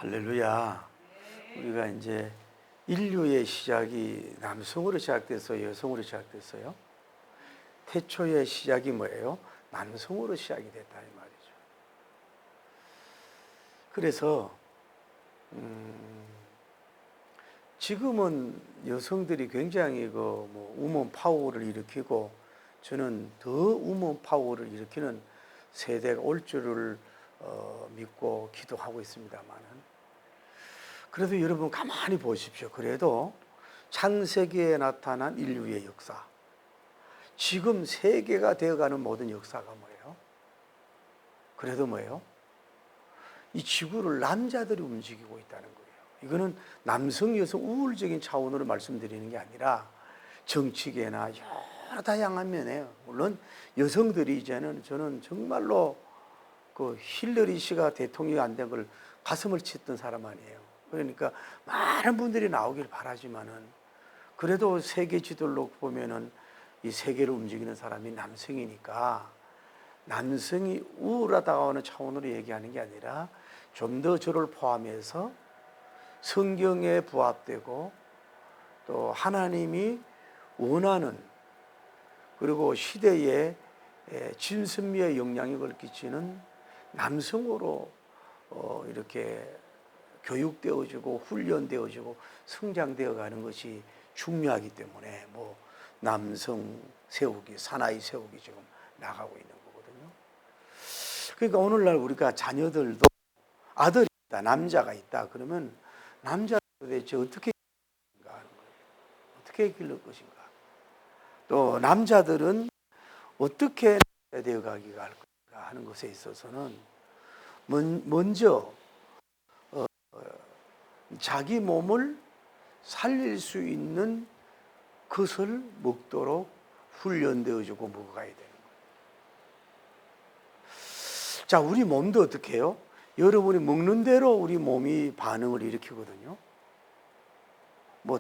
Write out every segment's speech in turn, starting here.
할렐루야. 우리가 이제 인류의 시작이 남성으로 시작됐어요? 여성으로 시작됐어요? 태초의 시작이 뭐예요? 남성으로 시작이 됐다 이 말이죠. 그래서 지금은 여성들이 굉장히 우먼 파워를 일으키고, 저는 더 우먼 파워를 일으키는 세대가 올 줄을 믿고 기도하고 있습니다만은, 그래도 여러분 가만히 보십시오. 그래도 창세기에 나타난 인류의 역사, 지금 세계가 되어가는 모든 역사가 뭐예요? 그래도 뭐예요? 이 지구를 남자들이 움직이고 있다는 거예요. 이거는 남성 여성 우월적인 차원으로 말씀드리는 게 아니라 정치계나 여러 다양한 면에요. 물론 여성들이 이제는, 저는 정말로 그 힐러리 씨가 대통령이 안 된 걸 가슴을 치던 사람 아니에요. 그러니까 많은 분들이 나오길 바라지만은, 그래도 세계 지도로 보면은 이 세계를 움직이는 사람이 남성이니까, 남성이 우월하다고 하는 차원으로 얘기하는 게 아니라 좀 더 저를 포함해서 성경에 부합되고 또 하나님이 원하는, 그리고 시대에 진선미의 영향력을 끼치는 남성으로 이렇게 교육되어지고 훈련되어지고 성장되어 가는 것이 중요하기 때문에, 남성 세우기, 사나이 세우기 지금 나가고 있는 거거든요. 그러니까 오늘날 우리가 자녀들도, 아들이 있다, 남자가 있다 그러면 남자를 도대체 어떻게 하는 거예요? 어떻게 기를 것인가? 또 남자들은 어떻게 되어 가기가 할 것인가 하는 것에 있어서는 먼저 자기 몸을 살릴 수 있는 것을 먹도록 훈련되어지고 먹어가야 되는 거예요. 자, 우리 몸도 어떻게 해요? 여러분이 먹는 대로 우리 몸이 반응을 일으키거든요.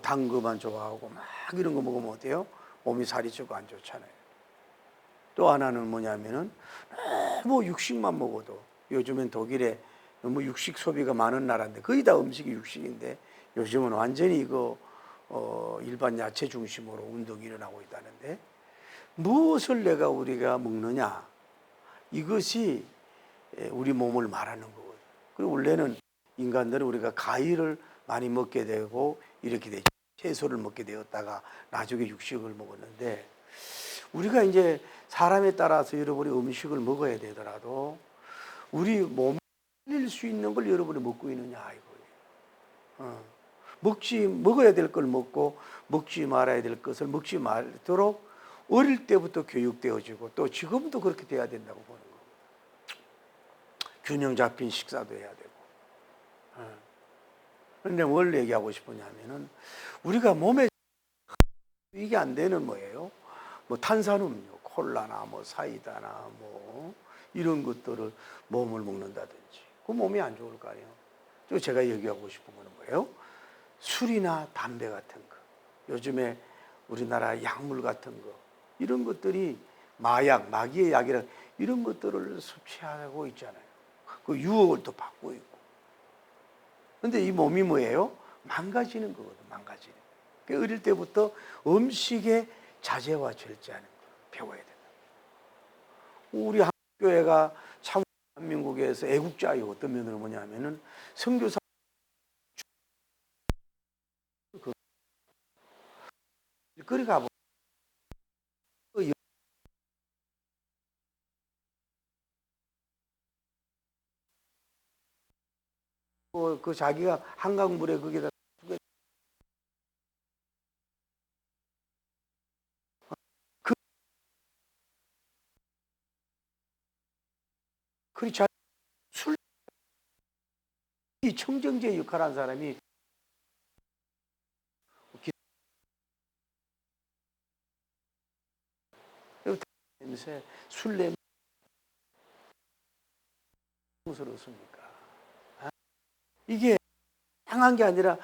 단 것만 좋아하고 막 이런 거 먹으면 어때요? 몸이 살이 찌고 안 좋잖아요. 또 하나는 뭐냐면은 너무 육식만 먹어도, 요즘엔 독일에 너무 육식 소비가 많은 나라인데 거의 다 음식이 육식인데, 요즘은 완전히 일반 야채 중심으로 운동이 일어나고 있다는데, 무엇을 우리가 먹느냐, 이것이 우리 몸을 말하는 거거든요. 그리고 원래는 인간들은 우리가 과일을 많이 먹게 되고 이렇게 되죠. 채소를 먹게 되었다가 나중에 육식을 먹었는데, 우리가 이제 사람에 따라서 여러분이 음식을 먹어야 되더라도 우리 몸에 살릴 수 있는 걸 여러분이 먹고 있느냐 이거예요. 먹어야 될 걸 먹고 먹지 말아야 될 것을 먹지 말도록 어릴 때부터 교육되어지고, 또 지금도 그렇게 돼야 된다고 보는 거예요. 균형 잡힌 식사도 해야 되고. 그런데 뭘 얘기하고 싶으냐면은, 우리가 몸에 이게 안 되는 뭐예요? 탄산음료, 콜라나 사이다나 이런 것들을 몸을 먹는다든지, 그 몸이 안 좋을 거 아니에요. 또 제가 얘기하고 싶은 거는 뭐예요? 술이나 담배 같은 거, 요즘에 우리나라 약물 같은 거, 이런 것들이 마약, 마귀의 약이라, 이런 것들을 섭취하고 있잖아요. 그 유혹을 또 받고 있고. 근데 이 몸이 뭐예요? 망가지는 거거든, 망가지는. 그러니까 어릴 때부터 음식에 자제와 절제하는 거 배워야 된다. 우리 한국교회가 참 대한민국에서 애국자예요. 어떤 면으로 뭐냐면은, 선교사 길거리 가보, 그 자기가 한강물에 거기다 그 그리 술, 이 청정제 역할을 한 사람이 냄새, 술 냄새 무서웠습니까? 이게 향한 게 아니라,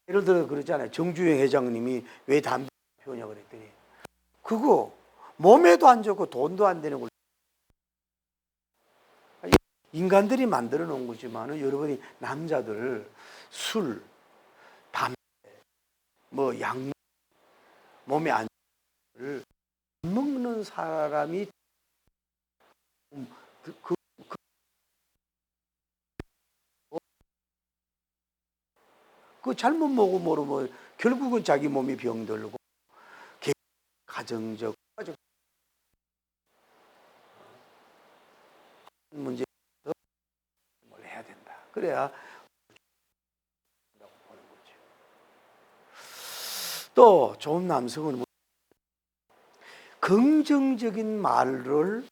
예를 들어 그러잖아요. 정주영 회장님이 왜 담배 피우냐고 그랬더니, 그거 몸에도 안 좋고 돈도 안 되는 걸. 인간들이 만들어 놓은 거지만은 여러분이 남자들 술, 담배, 뭐 약, 몸에 안 먹는 사람이 그, 그, 그 잘못 먹으면 뭐 결국은 자기 몸이 병들고 가정적 문제 뭘 해야 된다. 그래야 보는 거지. 또 좋은 남성은 긍정적인 말을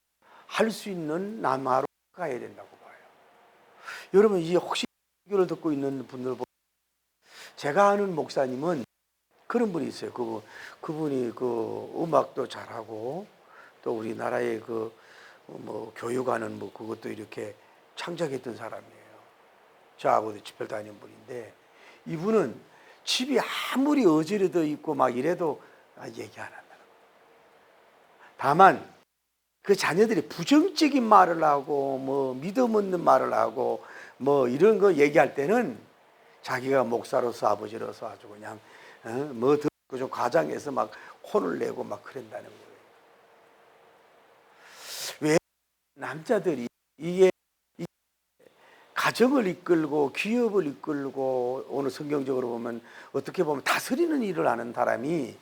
할 수 있는 남아로 가야 된다고 봐요. 여러분 이 혹시 이걸 듣고 있는 분들 제가 아는 목사님은 그런 분이 있어요. 그분이 그 음악도 잘하고 또 우리나라의 그 뭐 교육하는 뭐 그것도 이렇게 창작했던 사람이에요. 저하고도 집회 다니는 분인데 이분은 집이 아무리 어지러져 있고 막 이래도 얘기 안 한다는 거예요. 다만 그 자녀들이 부정적인 말을 하고 뭐 믿음 없는 말을 하고 뭐 이런 거 얘기할 때는 자기가 목사로서 아버지로서 아주 그냥 뭐 듣고 좀 과장해서 막 혼을 내고 막 그런다는 거예요. 왜 남자들이 이게 가정을 이끌고 기업을 이끌고 오늘 성경적으로 보면 어떻게 보면 다스리는 일을 하는 사람이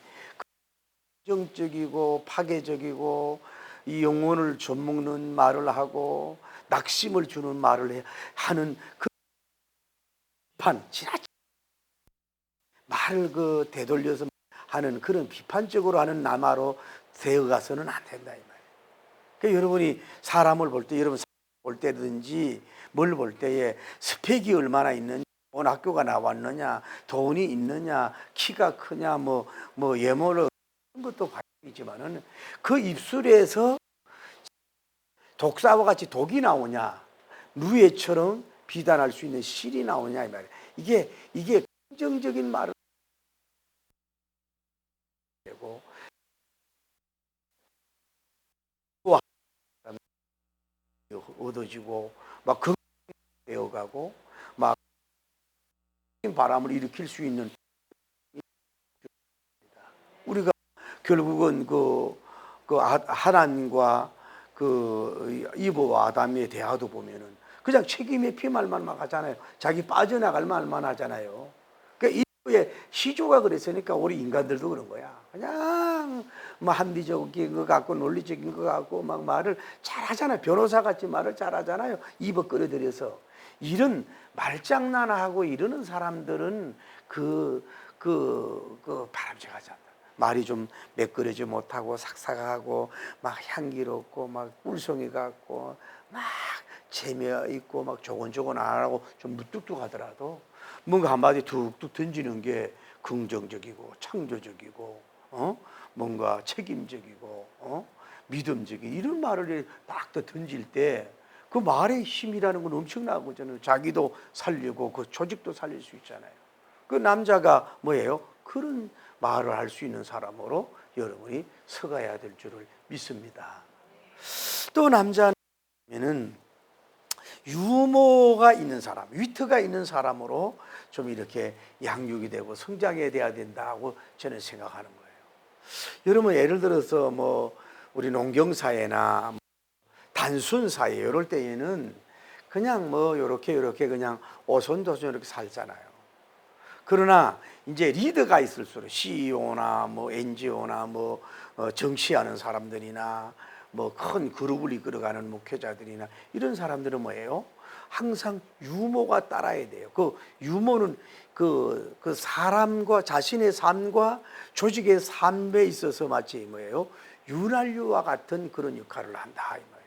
긍정적이고 파괴적이고 이 영혼을 좀먹는 말을 하고 낙심을 주는 말을 하는 그 지나친 말을 그 되돌려서 하는 그런 비판적으로 하는 남아로 되어가서는 안 된다 이 말이에요. 그러니까 여러분이 사람을 볼 때 여러분 볼 때든지 뭘 볼 때에 스펙이 얼마나 있느냐, 좋은 학교가 나왔느냐, 돈이 있느냐, 키가 크냐, 뭐 외모를 그런 것도 관심이지만은 그 입술에서 독사와 같이 독이 나오냐, 누에처럼 비단할 수 있는 실이 나오냐 이 말이에요. 이게 긍정적인 말을 되고 얻어지고 막 되어가고 막 바람을 일으킬 수 있는 우리가 결국은 하나님과 그 이브와 아담의 대화도 보면은 그냥 책임의 피말만 막 하잖아요. 자기 빠져나갈 말만 하잖아요. 그러니까 이브의 시조가 그랬으니까 우리 인간들도 그런 거야. 그냥 뭐 합리적인 것 같고 논리적인 것 같고 막 말을 잘하잖아요. 변호사 같이 말을 잘하잖아요. 이브 끌어들여서 이런 말장난하고 이러는 사람들은 바람직하지 않다. 말이 좀 매끄러지 못하고 삭삭하고 막 향기롭고 막 꿀송이 같고 막 재미있고 막 조곤조곤 안 하고 좀 무뚝뚝하더라도 뭔가 한마디 툭툭 던지는 게 긍정적이고 창조적이고 뭔가 책임적이고 믿음적인 이런 말을 딱 던질 때 그 말의 힘이라는 건 엄청나고 저는 자기도 살리고 그 조직도 살릴 수 있잖아요. 그 남자가 뭐예요? 그런 말을 할 수 있는 사람으로 여러분이 서가야 될 줄을 믿습니다. 또 남자는 유머가 있는 사람, 위트가 있는 사람으로 좀 이렇게 양육이 되고 성장해야 돼야 된다고 저는 생각하는 거예요. 여러분 예를 들어서 뭐 우리 농경사회나 단순사회 이럴 때에는 그냥 뭐 요렇게 그냥 오손도손 이렇게 살잖아요. 그러나 이제 리더가 있을수록 CEO나 뭐 NGO나 뭐 정치하는 사람들이나 뭐 큰 그룹을 이끌어가는 목회자들이나 이런 사람들은 뭐예요? 항상 유머가 따라야 돼요. 그 유머는 그 사람과 자신의 삶과 조직의 삶에 있어서 마치 뭐예요? 윤활유와 같은 그런 역할을 한다 이 말이에요.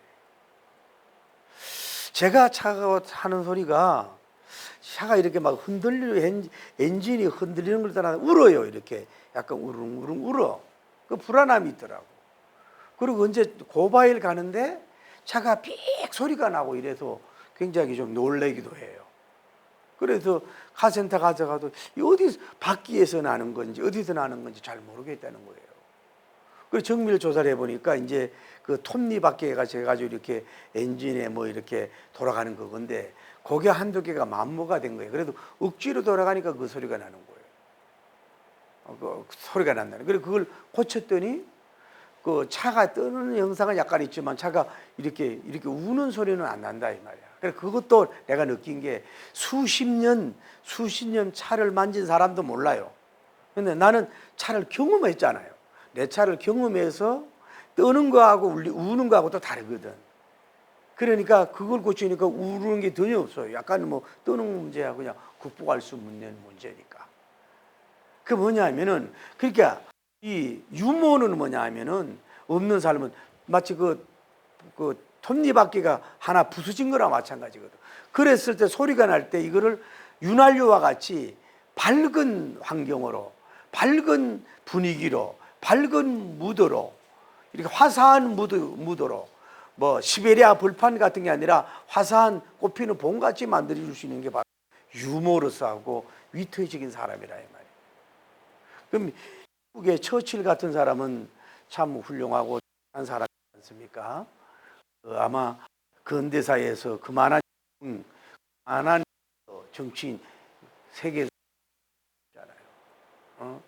제가 차가 하는 소리가 차가 이렇게 막 흔들리는 엔진이 흔들리는 걸 따라 울어요. 이렇게 약간 우릉우릉 울어. 그 불안함이 있더라고. 그리고 언제 고바일 가는데 차가 삑 소리가 나고 이래서 굉장히 좀 놀래기도 해요. 그래서 카센터 가져가도 어디 바퀴에서 나는 건지 어디서 나는 건지 잘 모르겠다는 거예요. 그 정밀 조사를 해보니까 이제 그 톱니바퀴가 제가지고 이렇게 엔진에 뭐 이렇게 돌아가는 그건데 그게 한두 개가 만무가 된 거예요. 그래도 억지로 돌아가니까 그 소리가 나는 거예요. 그 소리가 난다는. 그래서 그걸 고쳤더니 그 차가 뜨는 영상은 약간 있지만 차가 이렇게 우는 소리는 안 난다 이 말이야. 그래서 그것도 내가 느낀 게 수십 년 차를 만진 사람도 몰라요. 근데 나는 차를 경험했잖아요. 내 차를 경험해서 뜨는 거하고 우는 거하고 또 다르거든. 그러니까 그걸 고치니까 우는 게 전혀 없어요. 약간 뭐 뜨는 문제야 그냥 극복할 수 없는 문제니까. 그 뭐냐면은 그러니까 이 유머는 뭐냐면은 없는 삶은 마치 그 톱니바퀴가 하나 부서진 거랑 마찬가지거든. 그랬을 때 소리가 날 때 이거를 윤활유와 같이 밝은 환경으로, 밝은 분위기로, 밝은 무드로, 이렇게 화사한 무드로, 뭐 시베리아 벌판 같은 게 아니라 화사한 꽃피는 봄같이 만들어 줄 수 있는 게 바로 유머러스하고 위트적인 사람이라 이 말이에요. 그럼 미국의 처칠 같은 사람은 참 훌륭하고 한 사람이지 않습니까? 아마 근대사에서 그만한 정치인 세계에서 있잖아요.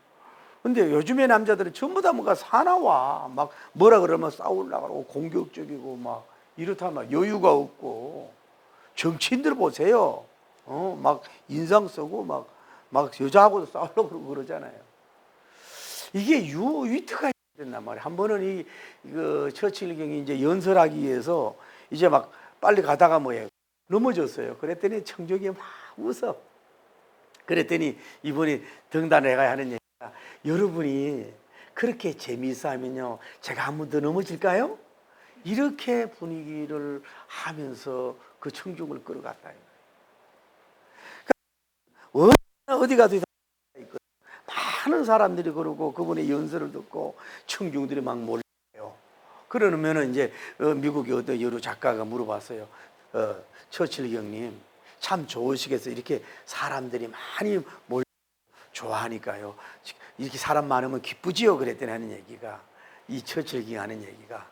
근데 요즘의 남자들은 전부 다 뭔가 사나워. 막 뭐라 그러면 싸우려고 하고 공격적이고 막 이렇다 막 여유가 없고. 정치인들 보세요. 막 인상 쓰고 막 여자하고도 싸우려고 그러잖아요. 이게 위트가 됐단 말이에요. 한 번은 그 처칠 경이 이제 연설하기 위해서 이제 막 빨리 가다가 뭐예요? 넘어졌어요. 그랬더니 청중이 막 웃어. 그랬더니 이분이 등단을 해가야 하는 얘기가 여러분이 그렇게 재미있어 하면요 제가 한 번 더 넘어질까요? 이렇게 분위기를 하면서 그 청중을 끌어갔다. 그러니까 어디 가도 많은 사람들이 그러고 그분의 연설을 듣고 청중들이 막 몰려요. 그러면은 이제 미국의 어떤 여러 작가가 물어봤어요. 처칠 형님 참 좋으시겠어요. 이렇게 사람들이 많이 몰려 좋아하니까요. 이렇게 사람 많으면 기쁘지요. 그랬더니 하는 얘기가 이 처칠 형 하는 얘기가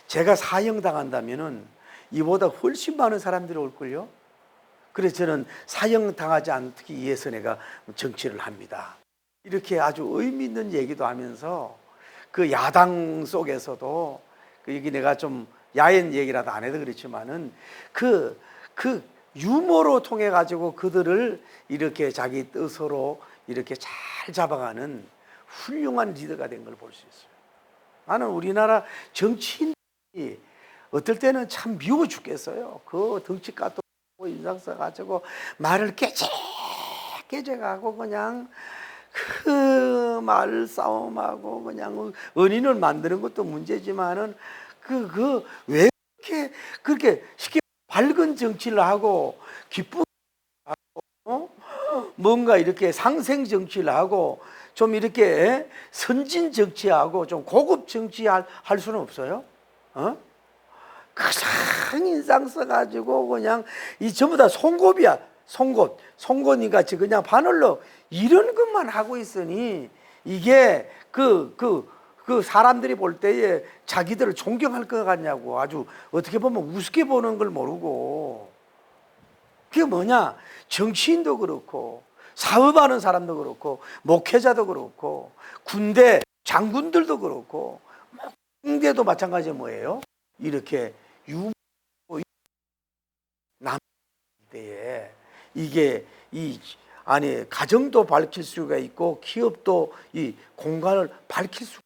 제가 사형당한다면은 이보다 훨씬 많은 사람들이 올걸요. 그래서 저는 사형당하지 않기 위해서 내가 정치를 합니다. 이렇게 아주 의미 있는 얘기도 하면서 그 야당 속에서도 여기 내가 좀 야한 얘기라도 안 해도 그렇지만은 그 유머로 통해 가지고 그들을 이렇게 자기 뜻으로 이렇게 잘 잡아가는 훌륭한 리더가 된 걸 볼 수 있어요. 나는 우리나라 정치인들이 어떨 때는 참 미워 죽겠어요. 그 덩치가도 인상 써가지고 말을 깨져가고 그냥 그 말 싸움하고 그냥 은인을 만드는 것도 문제지만은 왜 그렇게 쉽게 밝은 정치를 하고 기쁜 뭔가 이렇게 상생 정치를 하고 좀 이렇게 선진 정치하고 좀 고급 정치할 수는 없어요? 가장 인상 써가지고 그냥 이 전부 다 송곳이야. 송곳니 같이 그냥 바늘로 이런 것만 하고 있으니 이게 그 사람들이 볼 때에 자기들을 존경할 것 같냐고 아주 어떻게 보면 우습게 보는 걸 모르고 그게 뭐냐 정치인도 그렇고 사업하는 사람도 그렇고 목회자도 그렇고 군대 장군들도 그렇고 군대도 마찬가지 뭐예요? 이렇게 남 때에 이게 이 안에 가정도 밝힐 수가 있고 기업도 이 공간을 밝힐 수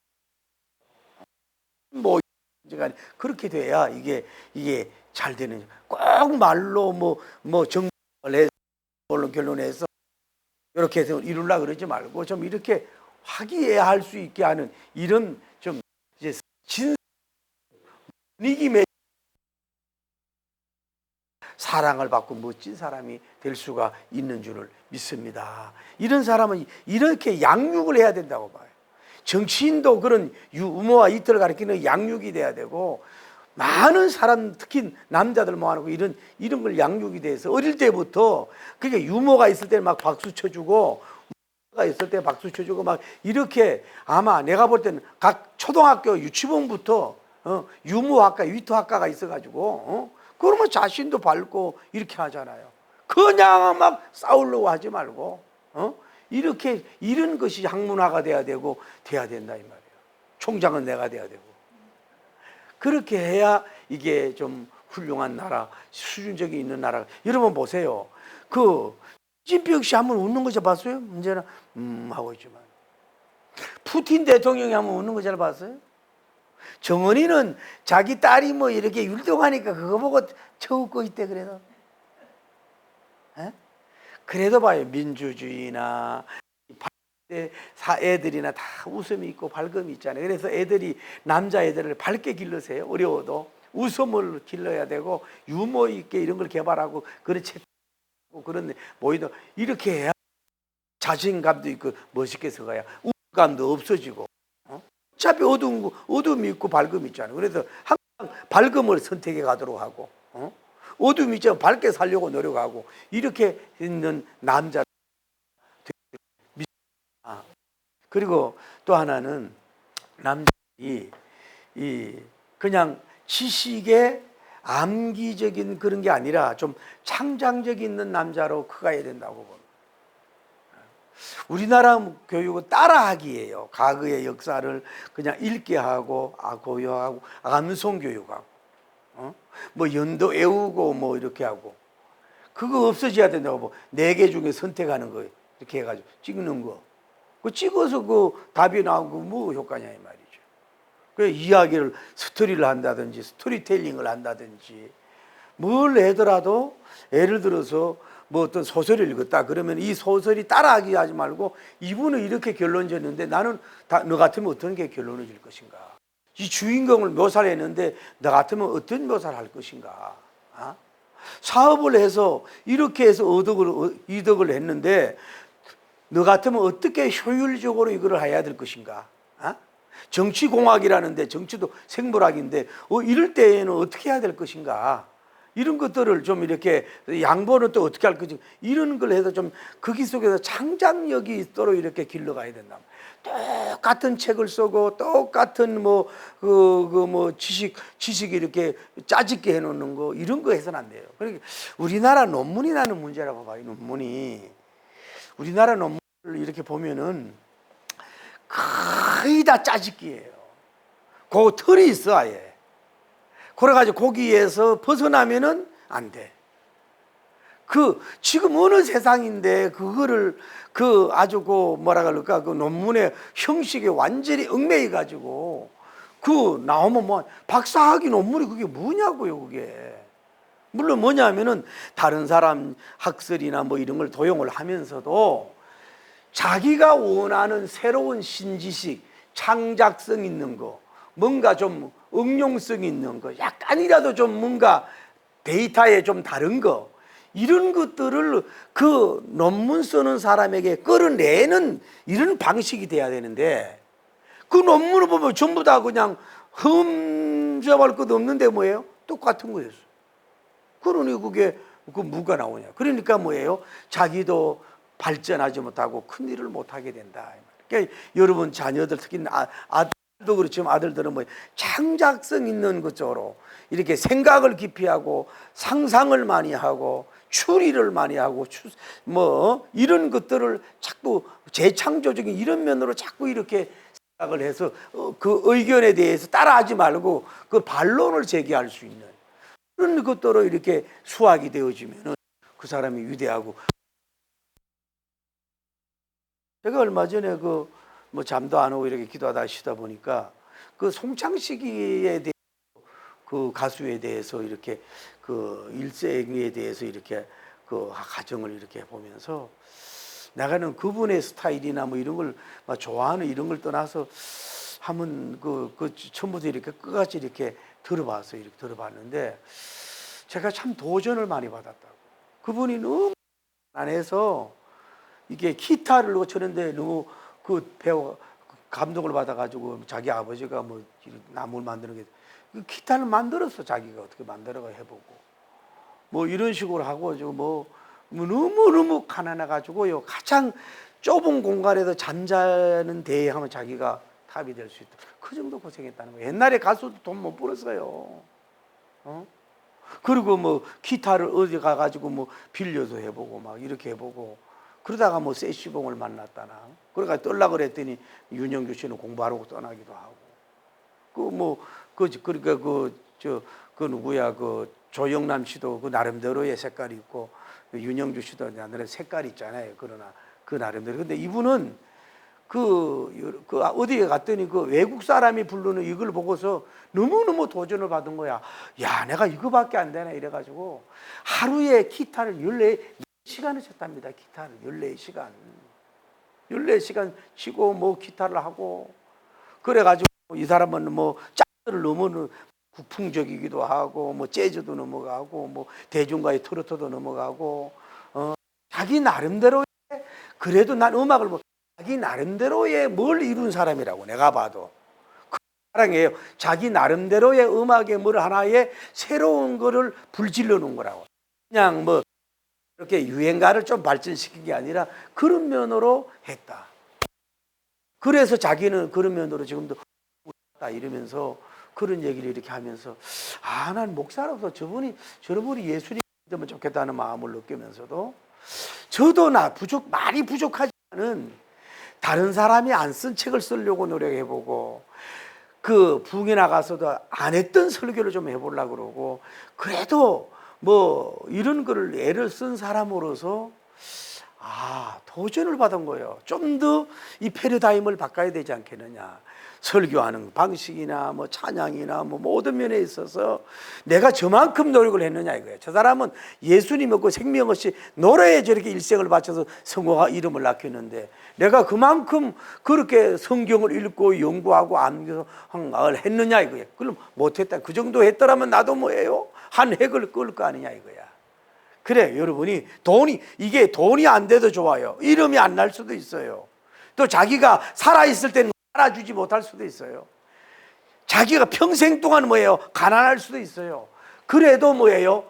뭐 그렇게 돼야 이게 잘 되는 꼭 말로 뭐 정을 해서 결론해서 이렇게 해서 이루려 그러지 말고 좀 이렇게 화기애애할 수 있게 하는 이런 좀 이제 분위기 사랑을 받고 멋진 사람이 될 수가 있는 줄을 믿습니다. 이런 사람은 이렇게 양육을 해야 된다고 봐요. 정치인도 그런 유머와 이틀을 가리키는 양육이 돼야 되고 많은 사람 특히 남자들 모아놓고 이런 걸 양육이 돼서 어릴 때부터 그게 유머가 있을 때는 막 박수 쳐주고 있을 때 박수 쳐주고 막 이렇게 아마 내가 볼 때는 각 초등학교 유치원부터 유무학과, 위토학과가 있어가지고 그러면 자신도 밝고 이렇게 하잖아요. 그냥 막 싸우려고 하지 말고 이렇게 이런 것이 학문화가 돼야 되고 돼야 된다 이 말이에요. 총장은 내가 돼야 되고 그렇게 해야 이게 좀 훌륭한 나라, 수준적이 있는 나라. 여러분 보세요. 그 시진핑 씨 한번 웃는 거 잘 봤어요? 문제는 하고 있지만 푸틴 대통령이 한번 웃는 거 잘 봤어요? 정은이는 자기 딸이 뭐 이렇게 율동하니까 그거 보고 저 웃고 있대. 그래도 그래도 봐요. 민주주의나 애들이나 다 웃음이 있고 밝음이 있잖아요. 그래서 애들이 남자애들을 밝게 길러세요. 어려워도 웃음을 길러야 되고 유머 있게 이런 걸 개발하고 그런 책 그런 모이도 이렇게 해야 자신감도 있고 멋있게 서가야 우울감도 없어지고 어차피 어둠이 있고 밝음이 있잖아요. 그래서 항상 밝음을 선택해 가도록 하고 어둠이 있잖아요. 밝게 살려고 노력하고 이렇게 있는 남자. 그리고 또 하나는 남자들이 그냥 지식에 암기적인 그런 게 아니라 좀 창작력 있는 남자로 커가야 된다고 봅니다. 우리나라 교육은 따라하기예요. 과거의 역사를 그냥 읽게 하고 고요하고 암송 교육하고 뭐 연도 외우고 뭐 이렇게 하고 그거 없어져야 된다고 뭐 4개 중에 선택하는 거 이렇게 해가지고 찍는 거 그 찍어서 그 답이 나오고 뭐 효과냐 이 말이죠. 그 이야기를 스토리를 한다든지 스토리텔링을 한다든지 뭘 하더라도 예를 들어서 뭐 어떤 소설을 읽었다 그러면 이 소설이 따라하기 하지 말고 이분은 이렇게 결론 지었는데 나는 너 같으면 어떤 게 결론을 질 것인가. 이 주인공을 묘사를 했는데 너 같으면 어떤 묘사를 할 것인가. 사업을 해서 이렇게 해서 이득을 했는데 너 같으면 어떻게 효율적으로 이걸 해야 될 것인가. 정치공학이라는데 정치도 생물학인데 이럴 때에는 어떻게 해야 될 것인가. 이런 것들을 좀 이렇게 양보는 또 어떻게 할 것인가. 이런 걸 해서 좀 거기 속에서 창작력이 있도록 이렇게 길러가야 된다. 똑같은 책을 쓰고 똑같은 뭐 지식 이렇게 짜집게 해놓는 거 이런 거 해서는 안 돼요. 그러니까 우리나라 논문이 나는 문제라고 봐요. 논문이 우리나라 논문을 이렇게 보면은 거의 다 짜집기예요. 그 틀이 있어 아예. 그래가지고 거기에서 벗어나면은 안 돼. 지금 어느 세상인데 그거를 아주 뭐라 그럴까 그 논문의 형식에 완전히 얽매여 가지고 나오면 뭐 박사학위 논문이 그게 뭐냐고요 그게. 물론 뭐냐면은 다른 사람 학설이나 뭐 이런 걸 도용을 하면서도 자기가 원하는 새로운 신지식, 창작성 있는 거, 뭔가 좀 응용성 있는 거, 약간이라도 좀 뭔가 데이터에 좀 다른 거 이런 것들을 그 논문 쓰는 사람에게 끌어내는 이런 방식이 돼야 되는데 그 논문을 보면 전부 다 그냥 흠잡을 것도 없는데 뭐예요? 똑같은 거였어. 그러니 그게 뭐가 나오냐. 그러니까 뭐예요? 자기도 발전하지 못하고 큰 일을 못하게 된다. 그러니까 여러분 자녀들 특히 아들도 그렇지만 아들들은 뭐 창작성 있는 것 쪽으로 이렇게 생각을 깊이 하고 상상을 많이 하고 추리를 많이 하고 뭐 이런 것들을 자꾸 재창조적인 이런 면으로 자꾸 이렇게 생각을 해서 그 의견에 대해서 따라하지 말고 그 반론을 제기할 수 있는 그런 것들로 이렇게 수학이 되어지면 그 사람이 위대하고. 제가 얼마 전에 뭐 잠도 안 오고 이렇게 기도하다 쉬다 보니까 송창식에 대해 그 가수에 대해서 이렇게 일생에 대해서 이렇게 가정을 이렇게 보면서 나가는 그분의 스타일이나 뭐 이런 걸 좋아하는 이런 걸 떠나서 한번 처음부터 이렇게 끝까지 이렇게 들어봤어요. 이렇게 들어봤는데 제가 참 도전을 많이 받았다고. 그분이 너무 안에서 이게 기타를 놓쳤는데 너무 배우 감동을 받아가지고 자기 아버지가 뭐 나무를 만드는 게 기타를 만들었어. 자기가 어떻게 만들어가 해보고 뭐 이런 식으로 하고 뭐 너무너무 가난해가지고요. 가장 좁은 공간에서 잠자는 데에 하면 자기가 탑이 될 수 있다. 그 정도 고생했다는 거예요. 옛날에 가수도 돈 못 벌었어요. 그리고 뭐 기타를 어디 가가지고 뭐 빌려서 해보고 막 이렇게 해보고 그러다가 뭐 세시봉을 만났다나. 그러니까 떨라 그랬더니 윤영주 씨는 공부하라고 떠나기도 하고. 그러니까 그 누구야 그 조영남 씨도 그 나름대로의 색깔이 있고 윤영주 씨도 나름대로 색깔이 있잖아요. 그러나 그 나름대로. 근데 이분은 그 어디에 갔더니 그 외국 사람이 부르는 이걸 보고서 너무너무 도전을 받은 거야. 야, 내가 이거밖에 안 되나 이래가지고 하루에 기타를 14시간을 쳤답니다. 기타를 14시간. 14시간 치고 뭐 기타를 하고 그래가지고 이 사람은 뭐 짝을 넘어는 국풍적이기도 하고 뭐 재즈도 넘어가고 뭐 대중가의 트로트도 넘어가고 자기 나름대로의 그래도 난 음악을 뭐 자기 나름대로의 뭘 이룬 사람이라고 내가 봐도 그 사랑이에요. 자기 나름대로의 음악의 뭘 하나의 새로운 거를 불질러 놓은 거라고. 그냥 뭐 이렇게 유행가를 좀 발전시킨 게 아니라 그런 면으로 했다. 그래서 자기는 그런 면으로 지금도 이러면서 그런 얘기를 이렇게 하면서 난 목사로서 저분이 예수님 되면 좋겠다는 마음을 느끼면서도 저도 많이 부족하지만은 다른 사람이 안 쓴 책을 쓰려고 노력해보고 그 부흥에 나가서도 안 했던 설교를 좀 해보려고 그러고 그래도 뭐 이런 거를 애를 쓴 사람으로서 도전을 받은 거예요. 좀 더 이 패러다임을 바꿔야 되지 않겠느냐. 설교하는 방식이나 뭐 찬양이나 뭐 모든 면에 있어서 내가 저만큼 노력을 했느냐 이거예요. 저 사람은 예수님 없고 생명 없이 노래에 저렇게 일생을 바쳐서 성공하 이름을 낳겠는데 내가 그만큼 그렇게 성경을 읽고 연구하고 암기를 했느냐 이거예요. 그럼 못했다. 그 정도 했더라면 나도 뭐예요? 한 획을 끌 거 아니냐 이거야. 그래 여러분이 이게 돈이 안 돼도 좋아요. 이름이 안 날 수도 있어요. 또 자기가 살아있을 때는 알아주지 못할 수도 있어요. 자기가 평생 동안 뭐예요? 가난할 수도 있어요. 그래도 뭐예요?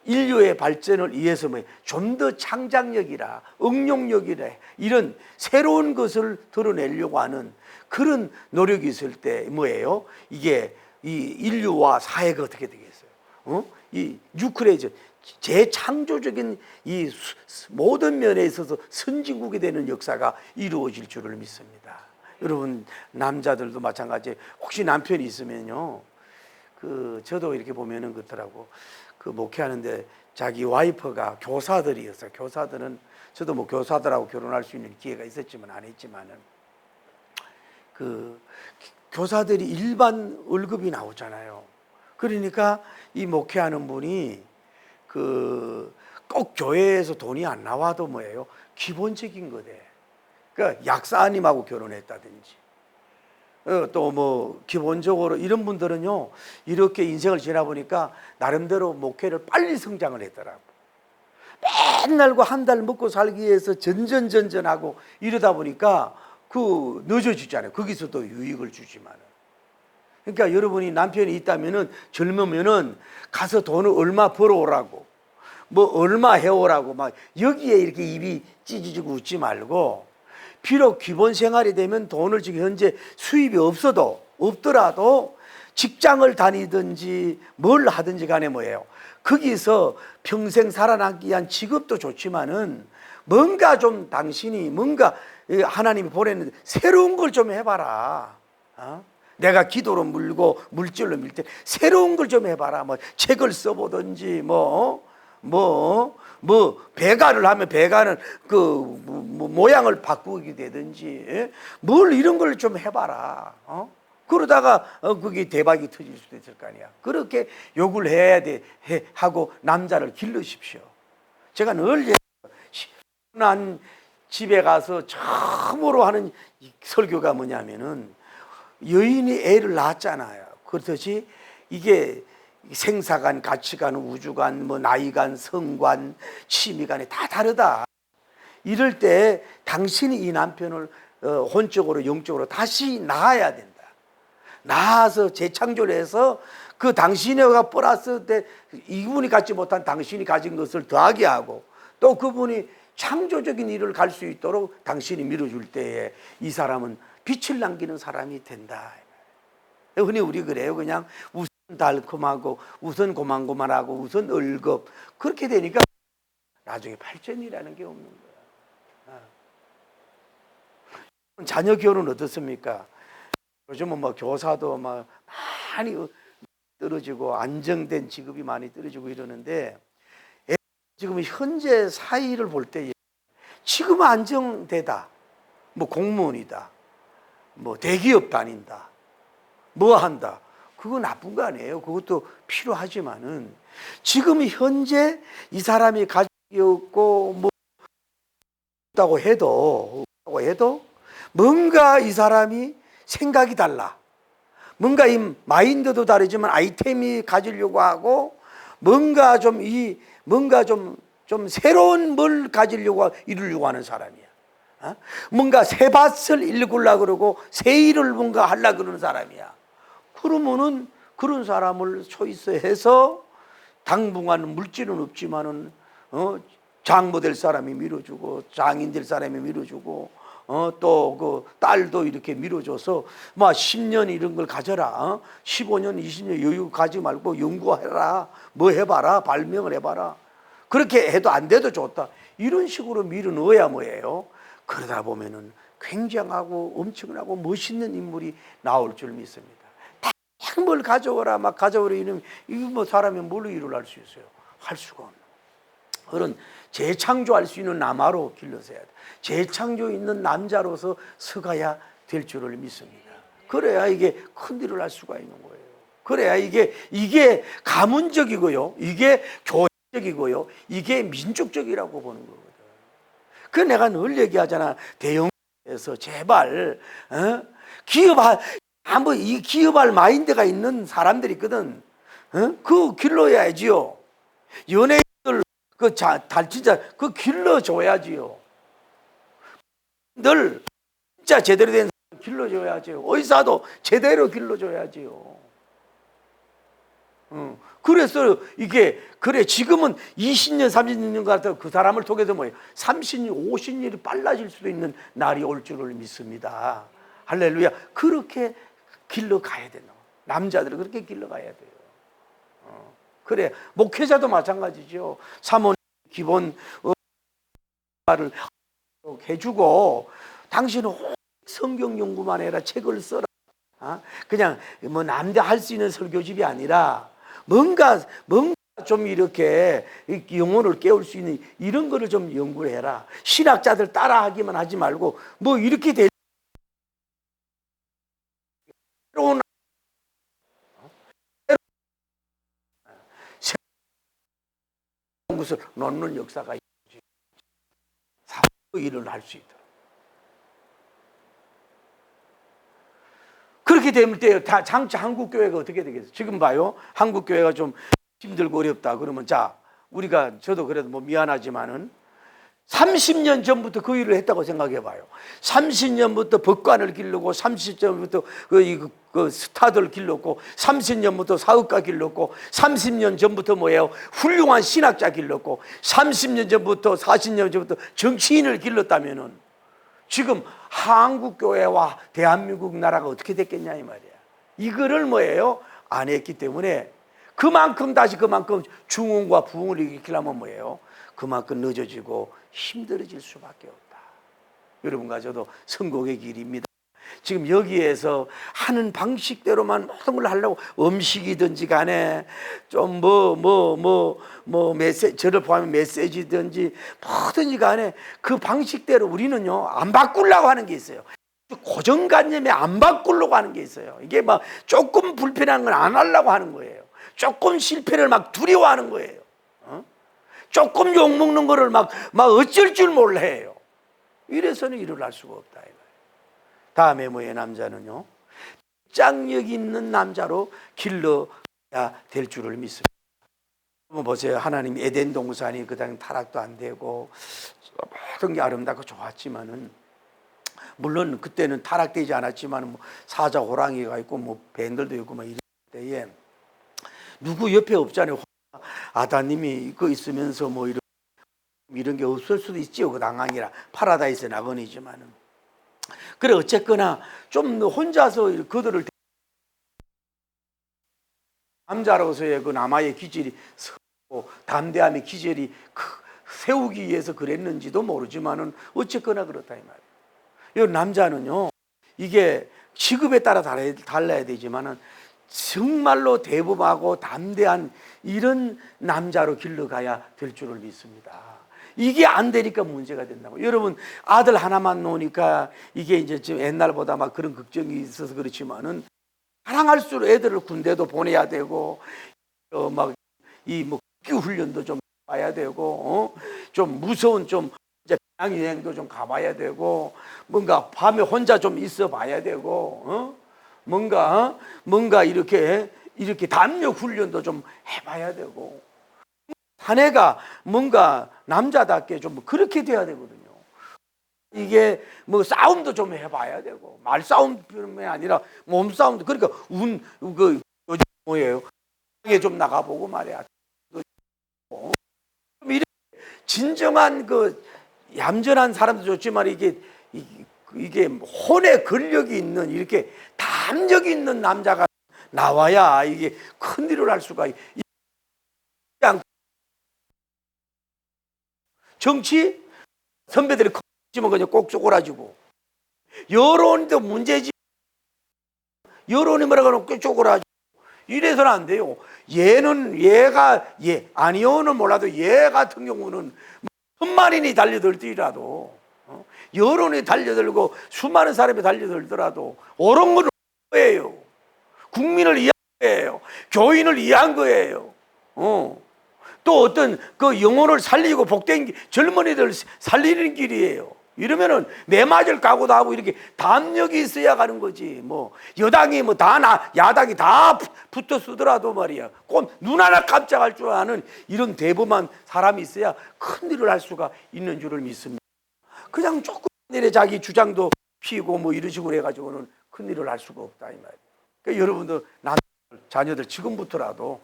인류의 발전을 위해서 좀 더 창작력이라 응용력이라 이런 새로운 것을 드러내려고 하는 그런 노력이 있을 때 뭐예요? 이게 이 인류와 사회가 어떻게 되겠어요? 이 뉴클레이저 재창조적인 이 모든 면에 있어서 선진국이 되는 역사가 이루어질 줄을 믿습니다. 여러분 남자들도 마찬가지. 혹시 남편이 있으면요, 저도 이렇게 보면은 그렇더라고. 그 목회하는데 자기 와이프가 교사들이었어요. 교사들은 저도 뭐 교사들하고 결혼할 수 있는 기회가 있었지만 안 했지만은 그 교사들이 일반 월급이 나오잖아요. 그러니까 이 목회하는 분이 꼭 교회에서 돈이 안 나와도 뭐예요? 기본적인 거대. 그러니까 약사님하고 결혼했다든지 또 뭐 기본적으로 이런 분들은요 이렇게 인생을 지나보니까 나름대로 목회를 빨리 성장을 했더라고. 맨날 한 달 먹고 살기 위해서 전전하고 이러다 보니까 늦어지잖아요. 거기서도 유익을 주지만은. 그러니까 여러분이 남편이 있다면은 젊으면은 가서 돈을 얼마 벌어오라고 뭐 얼마 해오라고 막 여기에 이렇게 입이 찢어지고 웃지 말고 비록 기본 생활이 되면 돈을 지금 현재 수입이 없더라도 직장을 다니든지 뭘 하든지 간에 뭐예요? 거기서 평생 살아남기 위한 직업도 좋지만은 뭔가 좀 당신이 뭔가 하나님이 보내는 새로운 걸 좀 해봐라. 내가 기도로 물고 물질로 밀 때 새로운 걸 좀 해봐라. 뭐 책을 써보든지 배가를 하면 배가는 모양을 바꾸게 되든지 뭘 이런 걸 좀 해봐라. 그러다가 그게 대박이 터질 수도 있을 거 아니야. 그렇게 욕을 해야 돼 하고 남자를 기르십시오. 제가 늘 난 집에 가서 처음으로 하는 설교가 뭐냐면은 여인이 애를 낳았잖아요. 그렇듯이 이게 생사관, 가치관, 우주관, 나이관, 성관, 취미관이 다 다르다. 이럴 때 당신이 이 남편을 혼적으로 영적으로 다시 낳아야 된다. 낳아서 재창조를 해서 그 당신과 플러스 때 이분이 갖지 못한 당신이 가진 것을 더하게 하고 또 그분이 창조적인 일을 갈 수 있도록 당신이 밀어줄 때에 이 사람은 빛을 남기는 사람이 된다. 흔히 우리 그래요. 그냥 우선 달콤하고 우선 고만고만하고 우선 얼겁 그렇게 되니까 나중에 발전이라는 게 없는 거야. 자녀 교육은 어떻습니까? 요즘은 뭐 교사도 막 많이 떨어지고 안정된 직업이 많이 떨어지고 이러는데 지금 현재 사회를 볼 때 지금은 안정되다, 뭐 공무원이다, 뭐 대기업 다닌다, 뭐 한다, 그거 나쁜 거 아니에요. 그것도 필요하지만은 지금 현재 이 사람이 가족이 없고 뭐 없다고 해도 뭔가 이 사람이 생각이 달라, 뭔가 이 마인드도 다르지만 아이템이 가지려고 하고 뭔가 좀 새로운 뭘 가지려고 이루려고 하는 사람이야. 뭔가 새 밭을 일구려고 그러고 새 일을 뭔가 하려고 그러는 사람이야. 그러면은 그런 사람을 초이스해서 당분간 물질은 없지만은 장모 될 사람이 밀어주고 장인 될 사람이 밀어주고 또 그 딸도 이렇게 밀어줘서 뭐 10년 이런 걸 가져라, 15년 20년 여유 가지 말고 연구해라, 뭐 해봐라, 발명을 해봐라. 그렇게 해도 안 돼도 좋다, 이런 식으로 밀어넣어야 뭐예요, 그러다 보면은 굉장하고 엄청나고 멋있는 인물이 나올 줄 믿습니다. 딱 뭘 가져오라 막 가져오라 이러면 이거 뭐 사람이 뭘로 일을 할 수 있어요? 할 수가 없는 그런 재창조할 수 있는 남아로 길러서야 돼. 재창조 있는 남자로서 서가야 될 줄을 믿습니다. 그래야 이게 큰 일을 할 수가 있는 거예요. 그래야 이게 가문적이고요, 이게 교회적이고요, 이게 민족적이라고 보는 거거든. 그 내가 늘 얘기하잖아. 대형에서 제발 이 기업할 마인드가 있는 사람들이 있거든. 그 길러야지요. 연예인들 진짜 그 길러줘야지요. 늘 진짜 제대로 된 사람 길러줘야지요. 의사도 제대로 길러줘야지요. 그래서 그래 지금은 20년 30년 같아 그 사람을 통해서 뭐예요, 30년 50년이 빨라질 수도 있는 날이 올 줄을 믿습니다. 할렐루야. 그렇게 길러가야 된다. 남자들은 그렇게 길러가야 돼요. 그래 목회자도 마찬가지죠. 사모님 기본 말을 해주고 당신은 성경 연구만 해라, 책을 써라. 그냥 뭐 남들 할 수 있는 설교집이 아니라 뭔가 좀 이렇게 영혼을 깨울 수 있는 이런 거를 좀 연구를 해라. 신학자들 따라하기만 하지 말고 뭐 이렇게 될 새로운 것을 놓는 역사가 있지. 일을 할 수 있도록. 그렇게 되면 장차 한국 교회가 어떻게 되겠어요? 지금 봐요. 한국 교회가 좀 힘들고 어렵다 그러면 저도 그래도 뭐 미안하지만은 30년 전부터 그 일을 했다고 생각해 봐요. 30년부터 법관을 기르고 30년부터 그 스타들 길렀고 30년부터 사업가 길렀고 30년 전부터 뭐예요? 훌륭한 신학자 길렀고 30년 전부터 40년 전부터 정치인을 길렀다면은 지금 한국교회와 대한민국 나라가 어떻게 됐겠냐 이 말이야. 이거를 뭐예요? 안 했기 때문에 그만큼 중흥과 부흥을 일으키려면 뭐예요? 그만큼 늦어지고 힘들어질 수밖에 없다. 여러분과 저도 선곡의 길입니다. 지금 여기에서 하는 방식대로만 모든 걸 하려고 음식이든지 간에 좀 저를 포함한 메시지든지 뭐든지 간에 그 방식대로 우리는요 안 바꾸려고 하는 게 있어요. 고정관념에 안 바꾸려고 하는 게 있어요. 이게 막 조금 불편한 건 안 하려고 하는 거예요. 조금 실패를 막 두려워하는 거예요. 조금 욕먹는 거를 막 어쩔 줄 몰라 해요. 이래서는 일을 할 수가 없다 이거예요. 다음에 뭐예요? 남자는요 짱력 있는 남자로 길러야 될 줄을 믿습니다. 보세요. 하나님 에덴 동산이 그다음 타락도 안 되고 모든 게 아름답고 좋았지만은 물론 그때는 타락되지 않았지만 뭐 사자 호랑이가 있고 뭐 뱀들도 있고 막 이럴 때에 누구 옆에 없잖아요. 아다님이 그 있으면서 뭐 이런 이런 게 없을 수도 있지요. 그 당황이라 파라다이스 낙원이지만은. 그래 어쨌거나 좀 혼자서 그들을 남자로서의 그 남아의 기질이 서고 담대함의 기질이 세우기 위해서 그랬는지도 모르지만은 어쨌거나 그렇다 이 말이에요. 이 남자는요, 이게 직업에 따라 달라야 되지만은 정말로 대범하고 담대한 이런 남자로 길러가야 될 줄을 믿습니다. 이게 안 되니까 문제가 된다고. 여러분 아들 하나만 놓으니까 이게 이제 지금 옛날보다 막 그런 걱정이 있어서 그렇지만은 사랑할수록 애들을 군대도 보내야 되고 막 이 뭐 훈련도 좀 봐야 되고 좀 무서운 좀 이제 배낭여행도 좀 가봐야 되고 뭔가 밤에 혼자 좀 있어 봐야 되고 뭔가 이렇게 담력 훈련도 좀 해봐야 되고 사내가 뭔가 남자답게 좀 그렇게 돼야 되거든요. 이게 뭐 싸움도 좀 해봐야 되고 말싸움뿐만 아니라 몸싸움도 그러니까 그 요즘 뭐예요? 에 좀 나가보고 말이야. 이렇게 진정한 그 얌전한 사람도 좋지만 이게 혼의 근력이 있는 이렇게 담력이 있는 남자가 나와야 이게 큰 일을 할 수가 있지 않고 정치 선배들이 커지면 그냥 꼭 쪼그라지고 여론도 문제지. 여론이 뭐라고 하면 꼭 쪼그라지고 이래서는 안 돼요. 아니오는 몰라도 얘 같은 경우는 천만인이 달려들더라도 여론이 달려들고 수많은 사람이 달려들더라도 옳은 건 거예요. 국민을 위한 거예요. 교인을 위한 거예요. 또 어떤 그 영혼을 살리고 복된 젊은이들 살리는 길이에요. 이러면은 내 맞을 각오도 하고 이렇게 담력이 있어야 가는 거지. 뭐 여당이 뭐 야당이 다 붙어 쓰더라도 말이야. 꼭 눈 하나 깜짝할 줄 아는 이런 대범한 사람이 있어야 큰 일을 할 수가 있는 줄을 믿습니다. 그냥 조금 내려 자기 주장도 피우고 뭐 이런 식으로 해가지고는 큰 일을 할 수가 없다 이 말이에요. 그러니까 여러분들 자녀들 지금부터라도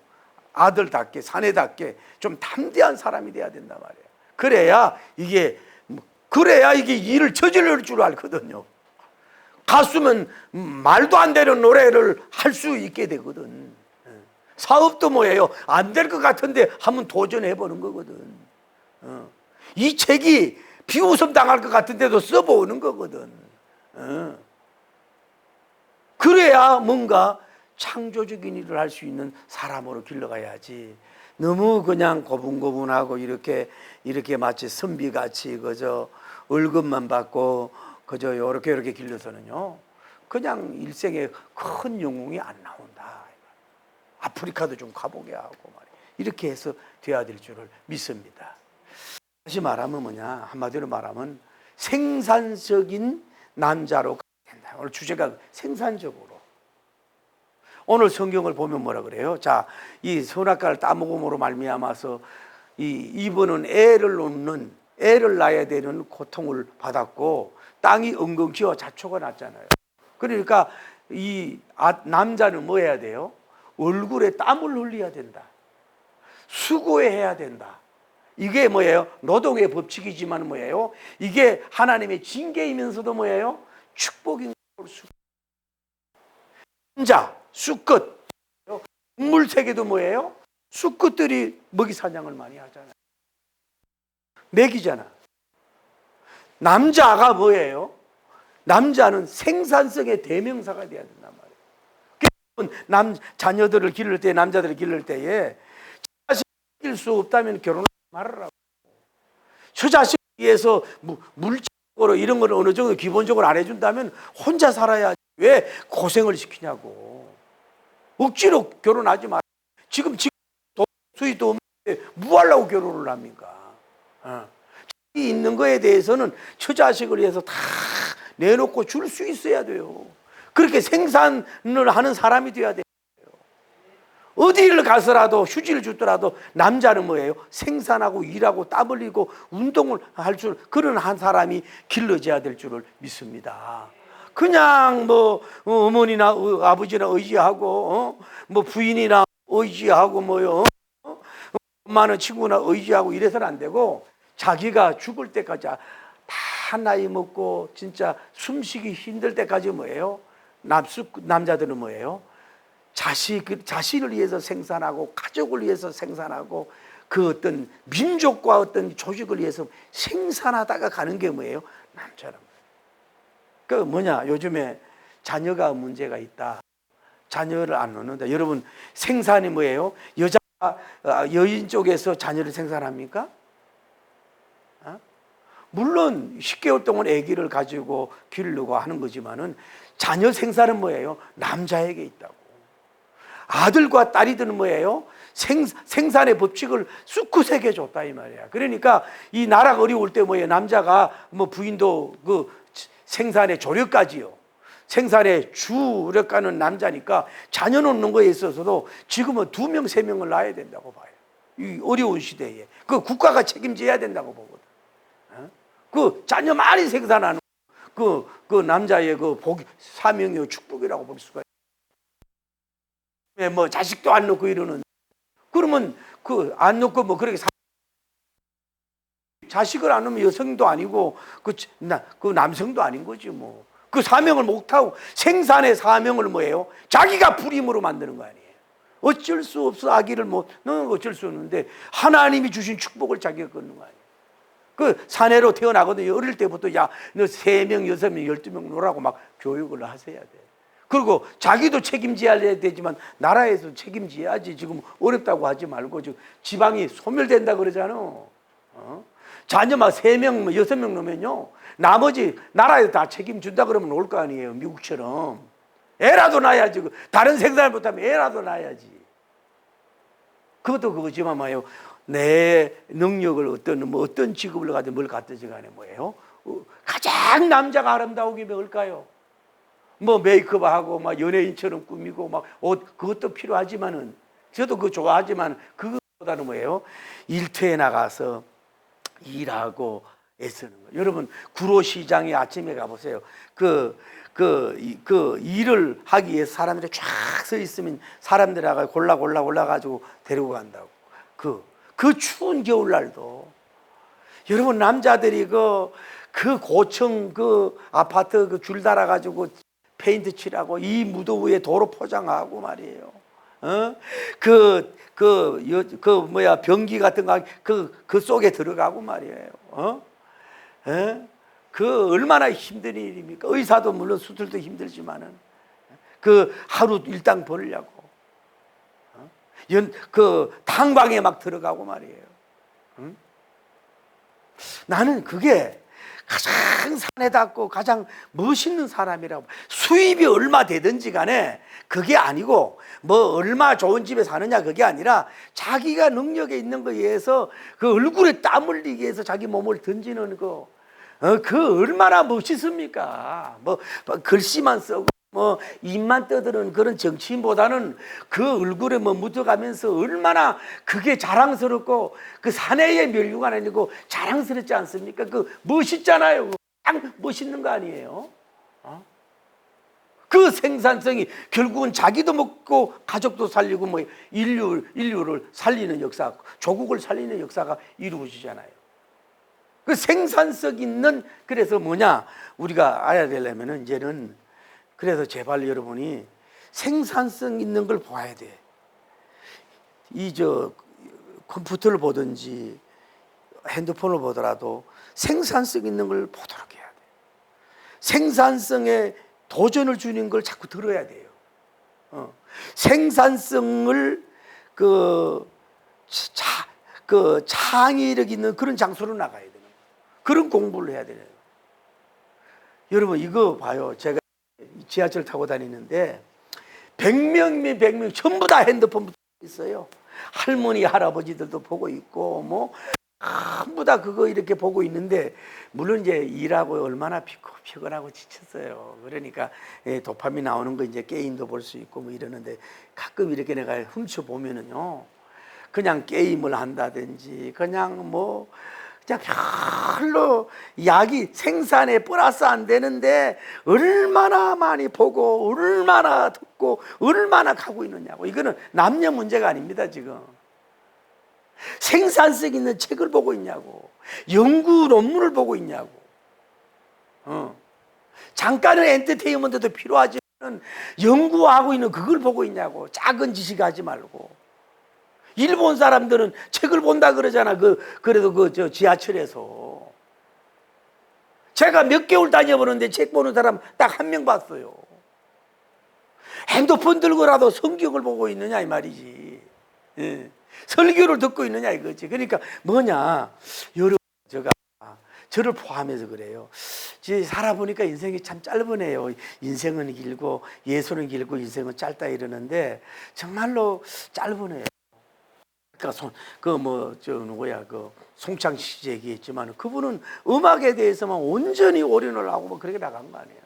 아들답게 사내답게 좀 담대한 사람이 돼야 된단 말이에요. 그래야 이게 일을 저지를 줄 알거든요. 가수면 말도 안 되는 노래를 할 수 있게 되거든. 사업도 뭐예요? 안 될 것 같은데 한번 도전해보는 거거든. 이 책이 비웃음 당할 것 같은데도 써보는 거거든. 그래야 뭔가 창조적인 일을 할 수 있는 사람으로 길러가야지. 너무 그냥 고분고분하고 이렇게 마치 선비같이 그저 월급만 받고 그저 이렇게 길러서는요 그냥 일생에 큰 영웅이 안 나온다. 아프리카도 좀 가보게 하고 말이야. 이렇게 해서 돼야 될 줄을 믿습니다. 다시 말하면 뭐냐, 한마디로 말하면 생산적인 남자로 가야 된다. 오늘 주제가 생산적으로. 오늘 성경을 보면 뭐라 그래요? 자, 이 선악과를 따먹음으로 말미암아서 이분은 애를 낳아야 되는 고통을 받았고 땅이 엉겅퀴어 자초가 났잖아요. 그러니까 남자는 뭐 해야 돼요? 얼굴에 땀을 흘려야 된다. 수고해야 된다. 이게 뭐예요? 노동의 법칙이지만 뭐예요? 이게 하나님의 징계이면서도 뭐예요? 축복인 걸 수. 혼자 수컷, 동물 세계도 뭐예요? 수컷들이 먹이 사냥을 많이 하잖아요. 먹이잖아. 남자가 뭐예요? 남자는 생산성의 대명사가 돼야 된단 말이에요. 자녀들을 기를 때, 남자들을 기를 때에 자식을 기를 수 없다면 결혼하지 말아라고. 저 자식을 위해서 물질적으로 이런 걸 어느 정도 기본적으로 안 해준다면 혼자 살아야지. 왜 고생을 시키냐고. 억지로 결혼하지 마. 지금 수입도 없는데 뭐 하려고 결혼을 합니까? 자기 있는 거에 대해서는 저 자식을 위해서 다 내놓고 줄 수 있어야 돼요. 그렇게 생산을 하는 사람이 돼야 돼요. 어디를 가서라도 휴지를 주더라도 남자는 뭐예요? 생산하고 일하고 땀 흘리고 운동을 할 줄 그런 한 사람이 길러져야 될 줄을 믿습니다. 그냥 뭐 어머니나 아버지나 의지하고 뭐 부인이나 의지하고 뭐요 엄마는 친구나 의지하고 이래서는 안 되고 자기가 죽을 때까지 다 나이 먹고 진짜 숨쉬기 힘들 때까지 뭐예요? 남자들은 뭐예요? 자신을 위해서 생산하고 가족을 위해서 생산하고 그 어떤 민족과 어떤 조직을 위해서 생산하다가 가는 게 뭐예요? 남자란 말이에요. 그 뭐냐? 요즘에 자녀가 문제가 있다. 자녀를 안 놓는다. 여러분 생산이 뭐예요? 여인 쪽에서 자녀를 생산합니까? 물론 10개월 동안 아기를 가지고 기르려고 하는 거지만은 자녀 생산은 뭐예요? 남자에게 있다고. 아들과 딸이든 뭐예요? 생산의 법칙을 쑥구세게 줬다 이 말이야. 그러니까 이 나라가 어려울 때 뭐예요? 남자가 뭐 부인도 그 생산의 조력까지요. 생산의 주력가는 남자니까 자녀 놓는 거에 있어서도 지금은 2명, 3명을 낳아야 된다고 봐요. 이 어려운 시대에. 그 국가가 책임져야 된다고 보거든. 그 자녀 많이 생산하는 그 남자의 그 복, 사명이요 축복이라고 볼 수가 있어요. 뭐 자식도 안 놓고 이러는. 그러면 그 안 놓고 뭐 그렇게 자식을 안 놓으면 여성도 아니고 그 남성도 아닌 거지 뭐. 그 사명을 못하고 생산의 사명을 뭐예요? 자기가 불임으로 만드는 거 아니에요. 어쩔 수 없어. 아기를 너는 어쩔 수 없는데 하나님이 주신 축복을 자기가 끊는 거 아니에요. 그 사내로 태어나거든요. 어릴 때부터 야, 너 3명, 6명, 12명 놓으라고 막 교육을 하셔야 돼. 그리고 자기도 책임져야 되지만 나라에서 책임져야지. 지금 어렵다고 하지 말고 지금 지방이 소멸된다 그러잖아. 자녀 막 3명, 6명 놓으면요. 나머지 나라에서 다 책임준다 그러면 올 거 아니에요. 미국처럼. 애라도 낳아야지. 다른 생산을 못하면 애라도 낳아야지. 그것도 그거지만 뭐예요. 내 능력을 어떤 직업을 가든 뭘 갖든지 간에 뭐예요? 가장 남자가 아름다우게 뭘까요? 뭐 메이크업하고 막 연예인처럼 꾸미고 막 옷 그것도 필요하지만은 저도 그거 좋아하지만 그것보다는 뭐예요? 일터에 나가서 일하고 애쓰는 거예요. 여러분 구로시장에 아침에 가보세요. 그 일을 하기 위해서 사람들이 쫙 서 있으면 사람들하고 골라가지고 데리고 간다고. 그 추운 겨울날도 여러분 남자들이 그 고층 그 아파트 그 줄 달아가지고 페인트 칠하고 이 무더위에 도로 포장하고 말이에요. 변기 같은 거 그 속에 들어가고 말이에요. 그 얼마나 힘든 일입니까? 의사도 물론 수술도 힘들지만은 그 하루 일당 벌려고 그 탕방에 막 들어가고 말이에요. 나는 그게 가장 산에닿고 가장 멋있는 사람이라고. 수입이 얼마 되든지 간에 그게 아니고 뭐 얼마 좋은 집에 사느냐 그게 아니라 자기가 능력에 있는 거에 의해서 그 얼굴에 땀 흘리기 위해서 자기 몸을 던지는 거. 그 얼마나 멋있습니까? 뭐 글씨만 쓰고 뭐 입만 떠드는 그런 정치인보다는 그 얼굴에 뭐 묻어가면서 얼마나 그게 자랑스럽고 그 사내의 멸류관 아니고 자랑스럽지 않습니까? 그 멋있잖아요. 딱 멋있는 거 아니에요? 그 생산성이 결국은 자기도 먹고 가족도 살리고 뭐 인류를 살리는 역사, 조국을 살리는 역사가 이루어지잖아요. 그 생산성 있는, 그래서 뭐냐 우리가 알아야 되려면은 이제는, 그래서 제발 여러분이 생산성 있는 걸 봐야 돼. 컴퓨터를 보든지 핸드폰을 보더라도 생산성 있는 걸 보도록 해야 돼. 생산성에 도전을 주는 걸 자꾸 들어야 돼요. 생산성을 창의력 있는 그런 장소로 나가야 되는 거예요. 그런 공부를 해야 되는 거예요. 여러분 이거 봐요. 제가 지하철 타고 다니는데 100명이면 100명 전부 다 핸드폰 있어요. 할머니 할아버지들도 보고 있고 뭐 전부 다 그거 이렇게 보고 있는데, 물론 이제 일하고 얼마나 피곤하고 지쳤어요. 그러니까 도파민 나오는 거 이제 게임도 볼 수 있고 뭐 이러는데, 가끔 이렇게 내가 훔쳐 보면은요 그냥 게임을 한다든지 그냥 별로 약이 생산에 플러스 안 되는데 얼마나 많이 보고 얼마나 듣고 얼마나 가고 있느냐고. 이거는 남녀 문제가 아닙니다. 지금 생산성 있는 책을 보고 있냐고, 연구 논문을 보고 있냐고. 잠깐의 엔터테인먼트도 필요하지만 연구하고 있는 그걸 보고 있냐고. 작은 지식 하지 말고. 일본 사람들은 책을 본다 그러잖아. 그래도 저 지하철에서. 제가 몇 개월 다녀보는데 책 보는 사람 딱 한 명 봤어요. 핸드폰 들고라도 성경을 보고 있느냐 이 말이지. 예. 설교를 듣고 있느냐 이거지. 그러니까 뭐냐, 여러분, 저를 포함해서 그래요. 살아보니까 인생이 참 짧으네요. 인생은 길고 예수는 길고 인생은 짧다 이러는데 정말로 짧으네요. 그러니까 송창 씨 얘기했지만 그분은 음악에 대해서만 온전히 올인을 하고 뭐 그렇게 나간 거 아니에요.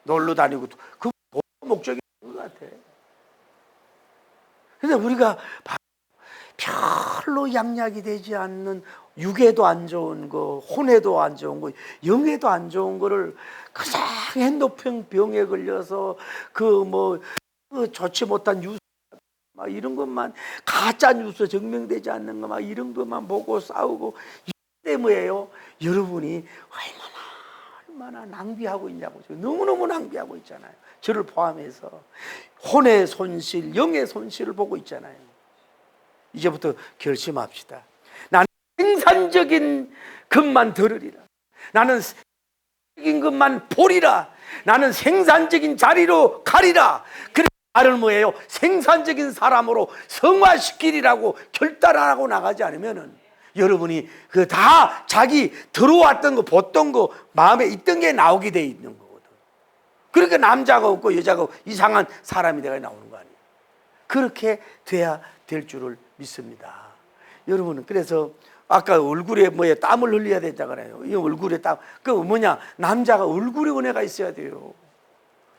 놀러 다니고 그 목적이 것 같아. 근데 우리가 별로 양약이 되지 않는, 육에도 안 좋은 거, 혼에도 안 좋은 거, 영에도 안 좋은 거를 가장 핸드폰 병에 걸려서 좋지 못한 뉴스 막 이런 것만, 가짜 뉴스 증명되지 않는 거 막 이런 것만 보고 싸우고, 이 때문에요. 여러분이 얼마나 낭비하고 있냐고. 너무너무 낭비하고 있잖아요. 저를 포함해서 혼의 손실, 영의 손실을 보고 있잖아요. 이제부터 결심합시다. 나는 생산적인 것만 들으리라. 나는 생산적인 것만 보리라. 나는 생산적인 자리로 가리라. 그래서 나를 뭐예요? 생산적인 사람으로 성화시키리라고 결단하고 나가지 않으면은 여러분이 다 자기 들어왔던 거, 봤던 거, 마음에 있던 게 나오게 돼 있는 거거든. 그러니까 남자가 없고 여자가 없고 이상한 사람이 돼가 나오는 거 아니에요. 그렇게 돼야 될 줄을 믿습니다. 여러분은 그래서 아까 얼굴에 땀을 흘려야 된다잖아요. 이 얼굴에 땀, 그 뭐냐, 남자가 얼굴에 은혜가 있어야 돼요.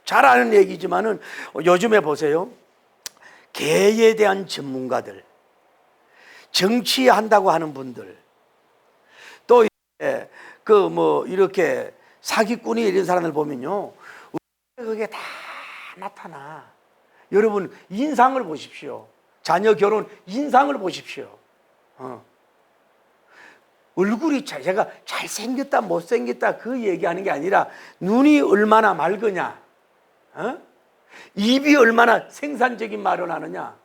잘 아는 얘기지만은 요즘에 보세요. 개에 대한 전문가들, 정치한다고 하는 분들, 또 이렇게 사기꾼이 이런 사람들 보면요, 그게 다 나타나. 여러분 인상을 보십시오. 자녀 결혼 인상을 보십시오. 얼굴이 제가 잘생겼다 못생겼다 그 얘기하는 게 아니라 눈이 얼마나 맑으냐, 입이 얼마나 생산적인 말을 하느냐,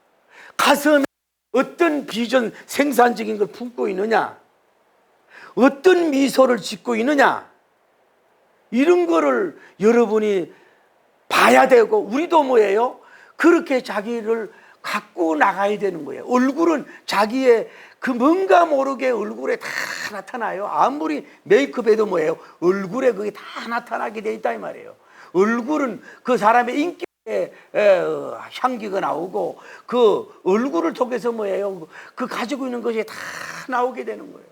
가슴에 어떤 비전 생산적인 걸 품고 있느냐, 어떤 미소를 짓고 있느냐, 이런 거를 여러분이 봐야 되고, 우리도 뭐예요? 그렇게 자기를 갖고 나가야 되는 거예요. 얼굴은 자기의 뭔가 모르게 얼굴에 다 나타나요. 아무리 메이크업해도 뭐예요? 얼굴에 그게 다 나타나게 돼 있다 이 말이에요. 얼굴은 그 사람의 인격의 향기가 나오고, 그 얼굴을 통해서 뭐예요? 그 가지고 있는 것이 다 나오게 되는 거예요.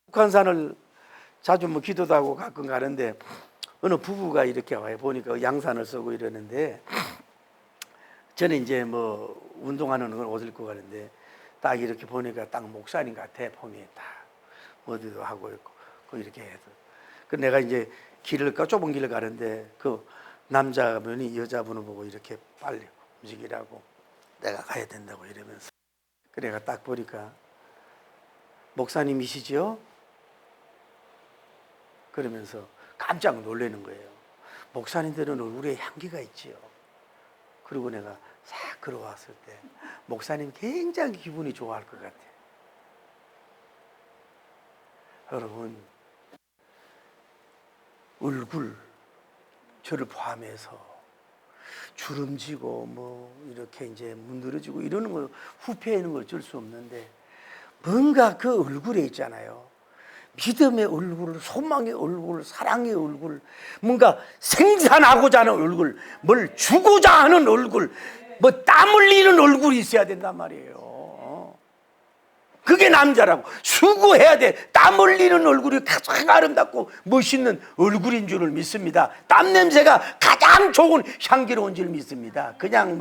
북한산을 자주 기도도 하고 가끔 가는데, 어느 부부가 이렇게 와요. 보니까 양산을 쓰고 이러는데, 저는 이제 운동하는 걸 옷을 입고 가는데, 딱 이렇게 보니까 딱 목사님 같아. 폼이 딱 어디도 하고 있고 이렇게 해서, 그 내가 이제 좁은 길을 가는데 그 남자분이 여자분을 보고 이렇게 빨리 움직이라고, 내가 가야 된다고 이러면서, 그 내가 딱 보니까 목사님이시죠? 그러면서 깜짝 놀라는 거예요. 목사님들은 얼굴에 향기가 있지요. 그리고 내가 싹 걸어왔을 때 목사님 굉장히 기분이 좋아할 것 같아요. 여러분, 얼굴, 저를 포함해서 주름지고 이렇게 이제 문드러지고 이러는 걸, 후패 있는 걸 어쩔 수 없는데, 뭔가 그 얼굴에 있잖아요. 믿음의 얼굴, 소망의 얼굴, 사랑의 얼굴, 뭔가 생산하고자 하는 얼굴, 뭘 주고자 하는 얼굴, 땀 흘리는 얼굴이 있어야 된단 말이에요. 그게 남자라고. 수고해야 돼. 땀 흘리는 얼굴이 가장 아름답고 멋있는 얼굴인 줄을 믿습니다. 땀 냄새가 가장 좋은 향기로운 줄 믿습니다. 그냥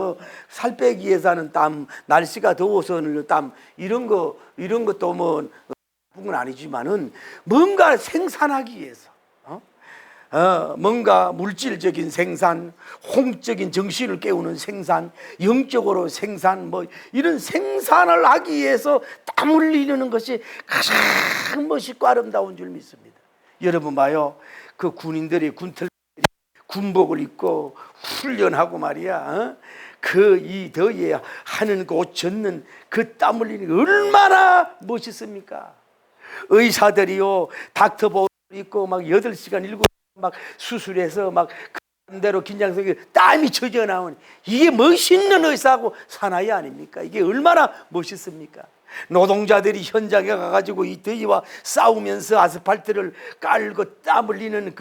살 빼기 위해서 하는 땀, 날씨가 더워서 흘리는 땀, 이런 것도 나쁜 건 아니지만은 뭔가 생산하기 위해서, 뭔가 물질적인 생산, 홍적인 정신을 깨우는 생산, 영적으로 생산, 뭐 이런 생산을 하기 위해서 땀 흘리는 것이 가장 멋있고 아름다운 줄 믿습니다. 여러분 봐요, 그 군인들이 군복을 입고 훈련하고 말이야, 그 이 더위에 하는 그 옷 젖는 그 땀 흘리는 게 얼마나 멋있습니까? 의사들이요, 닥터복을 입고 막 8시간 7시간 막 수술해서 막 그대로 긴장성에 땀이 젖어 나오니 이게 멋있는 의사하고 사나이 아닙니까? 이게 얼마나 멋있습니까? 노동자들이 현장에 가가지고 이 더위와 싸우면서 아스팔트를 깔고 땀 흘리는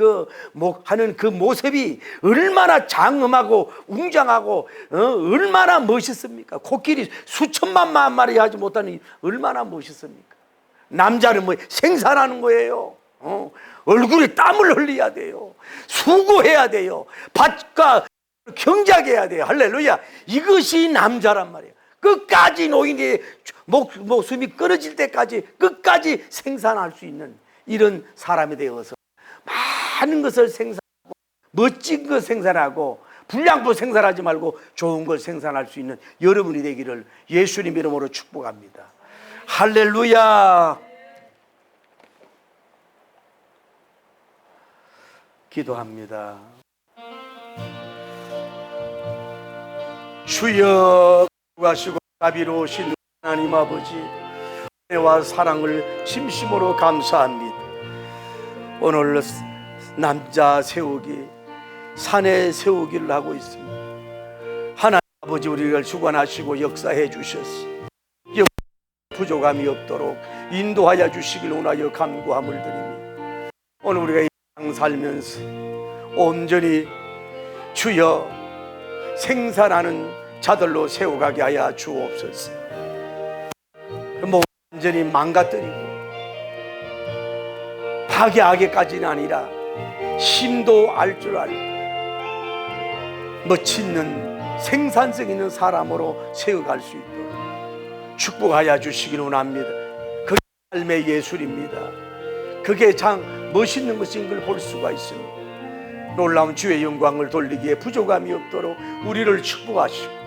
하는 그 모습이 얼마나 장엄하고 웅장하고 얼마나 멋있습니까? 코끼리 수천만 마리 하지 못하는 얼마나 멋있습니까? 남자는 뭐 생산하는 거예요. 얼굴에 땀을 흘려야 돼요. 수고해야 돼요. 밭과 경작해야 돼요. 할렐루야. 이것이 남자란 말이에요. 끝까지 노인이 목숨이 끊어질 때까지 끝까지 생산할 수 있는 이런 사람이 되어서 많은 것을 생산하고 멋진 것 생산하고 불량부 생산하지 말고 좋은 걸 생산할 수 있는 여러분이 되기를 예수님 이름으로 축복합니다. 할렐루야. 기도합니다. 주여, 하시고 자비로우신 하나님 아버지, 은혜와 사랑을 진심으로 감사합니다. 오늘 남자 세우기, 사내 세우기를 하고 있습니다. 하나님 아버지, 우리를 주관하시고 역사해 주셨어. 부족함이 없도록 인도하여 주시길 원하여 간구함을 드립니다. 오늘 우리가 이 땅 살면서 온전히 주여 생산하는 자들로 세워가게 하여 주옵소서. 완전히 망가뜨리고 파괴하게까지는 아니라 힘도 알 줄 알고 멋있는 생산성 있는 사람으로 세워갈 수 있도록 축복하여 주시기를 원합니다. 그게 삶의 예술입니다. 그게 참 멋있는 것인 걸 볼 수가 있습니다. 놀라운 주의 영광을 돌리기에 부족함이 없도록 우리를 축복하시고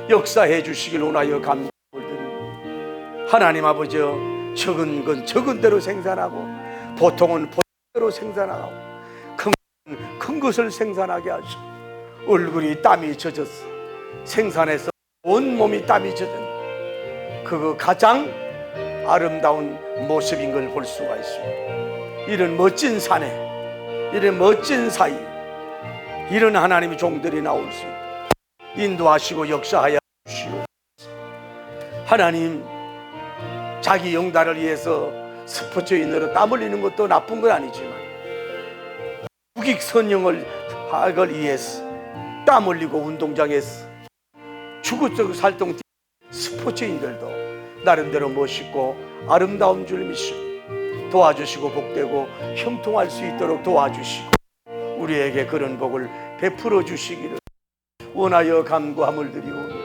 역사해 주시길 원하여 감사를 드립니다. 하나님 아버지, 적은 건 적은 대로 생산하고 보통은 보통대로 생산하고 큰 것을 생산하게 하시고 얼굴이 땀이 젖었어. 생산해서 온몸이 땀이 젖은 그거 가장 아름다운 모습인 걸 볼 수가 있습니다. 이런 멋진 산에, 이런 멋진 사이, 이런 하나님의 종들이 나올 수 있도록 인도하시고 역사하여 주시옵소서. 하나님, 자기 영달을 위해서 스포츠인으로 땀 흘리는 것도 나쁜 건 아니지만 국익선영을 하기 위해서 땀 흘리고 운동장에서 주구적 활동 스포츠인들도 나름대로 멋있고 아름다운 줄 믿습니다. 도와주시고 복되고 형통할 수 있도록 도와주시고 우리에게 그런 복을 베풀어 주시기를 원하여 간구함을 드리고